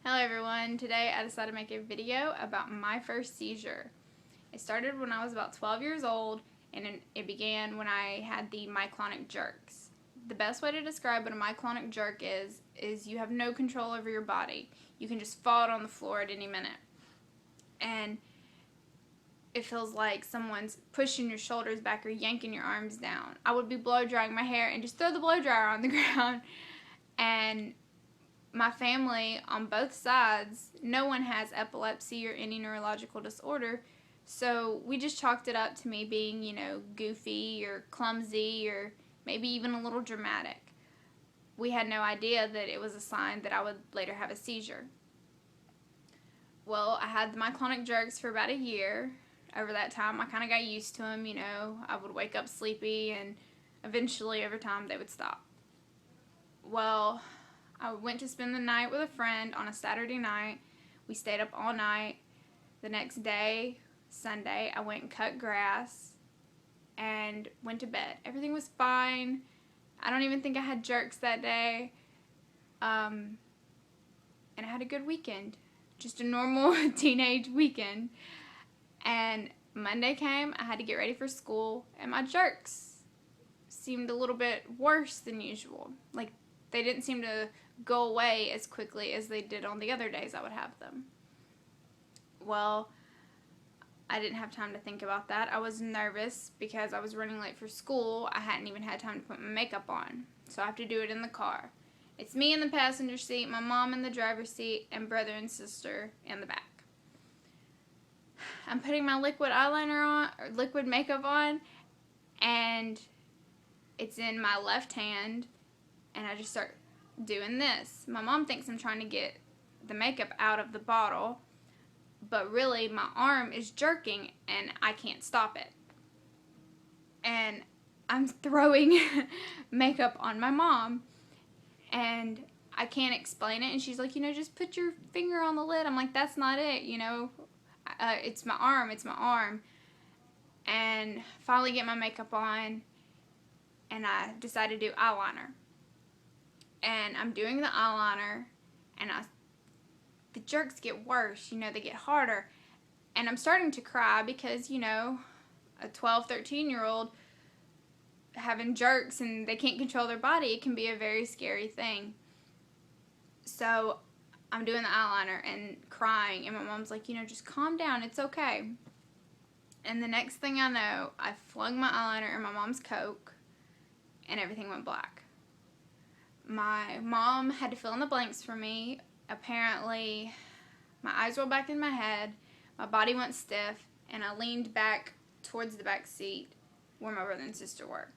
Hello everyone, today I decided to make a video about my first seizure. It started when I was about 12 years old and it began when I had the myoclonic jerks. The best way to describe what a myoclonic jerk is you have no control over your body. You can just fall on the floor at any minute. And it feels like someone's pushing your shoulders back or yanking your arms down. I would be blow drying my hair and just throw the blow dryer on the ground. And my family on both sides, no one has epilepsy or any neurological disorder, so we just chalked it up to me being, goofy or clumsy or maybe even a little dramatic. We had no idea that it was a sign that I would later have a seizure. Well, I had the myoclonic jerks for about a year. Over that time, I kind of got used to them, I would wake up sleepy and eventually over time they would stop. Well, I went to spend the night with a friend on a Saturday night. We stayed up all night. The next day, Sunday, I went and cut grass and went to bed. Everything was fine. I don't even think I had jerks that day. And I had a good weekend. Just a normal teenage weekend. And Monday came, I had to get ready for school, and my jerks seemed a little bit worse than usual. Like, they didn't seem to go away as quickly as they did on the other days I would have them. Well, I didn't have time to think about that. I was nervous because I was running late for school. I hadn't even had time to put my makeup on, so I have to do it in the car. It's me in the passenger seat, my mom in the driver's seat, and brother and sister in the back. I'm putting my liquid eyeliner on, or liquid makeup on, and it's in my left hand, and I just start doing this. My mom thinks I'm trying to get the makeup out of the bottle, but really my arm is jerking and I can't stop it. And I'm throwing makeup on my mom and I can't explain it, and she's like, just put your finger on the lid. I'm like, that's not it, it's my arm. And finally get my makeup on and I decided to do eyeliner. And I'm doing the eyeliner, and the jerks get worse, they get harder. And I'm starting to cry because, a 12, 13-year-old having jerks and they can't control their body, it can be a very scary thing. So I'm doing the eyeliner and crying, and my mom's like, just calm down, it's okay. And the next thing I know, I flung my eyeliner in my mom's Coke, and everything went black. My mom had to fill in the blanks for me. Apparently, my eyes rolled back in my head, my body went stiff, and I leaned back towards the back seat where my brother and sister were.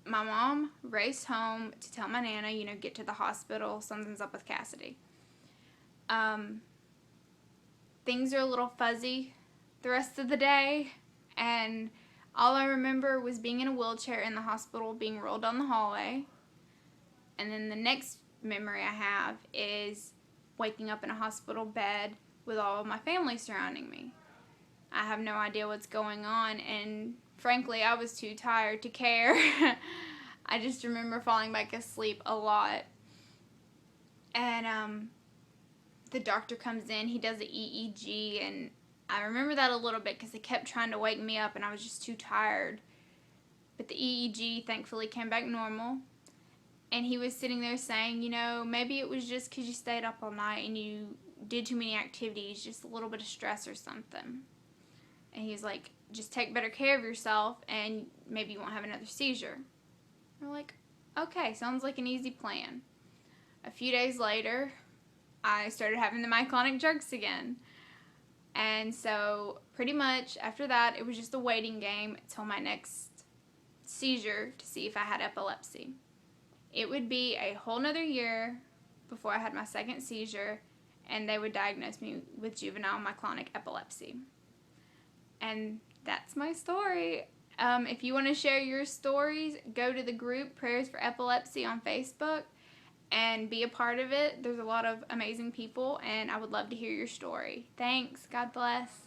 My mom raced home to tell my Nana, get to the hospital, something's up with Cassidy. Things are a little fuzzy the rest of the day, and all I remember was being in a wheelchair in the hospital, being rolled down the hallway. And then the next memory I have is waking up in a hospital bed with all of my family surrounding me. I have no idea what's going on, and frankly, I was too tired to care. I just remember falling back asleep a lot. And the doctor comes in, he does the EEG, and I remember that a little bit because he kept trying to wake me up and I was just too tired. But the EEG thankfully came back normal. And he was sitting there saying, maybe it was just because you stayed up all night and you did too many activities, just a little bit of stress or something. And he's like, just take better care of yourself and maybe you won't have another seizure. We're like, okay, sounds like an easy plan. A few days later, I started having the myoclonic jerks again. And so pretty much after that, it was just a waiting game until my next seizure to see if I had epilepsy. It would be a whole nother year before I had my second seizure, and they would diagnose me with juvenile myoclonic epilepsy. And that's my story. If you want to share your stories, go to the group Prayers for Epilepsy on Facebook and be a part of it. There's a lot of amazing people, and I would love to hear your story. Thanks. God bless.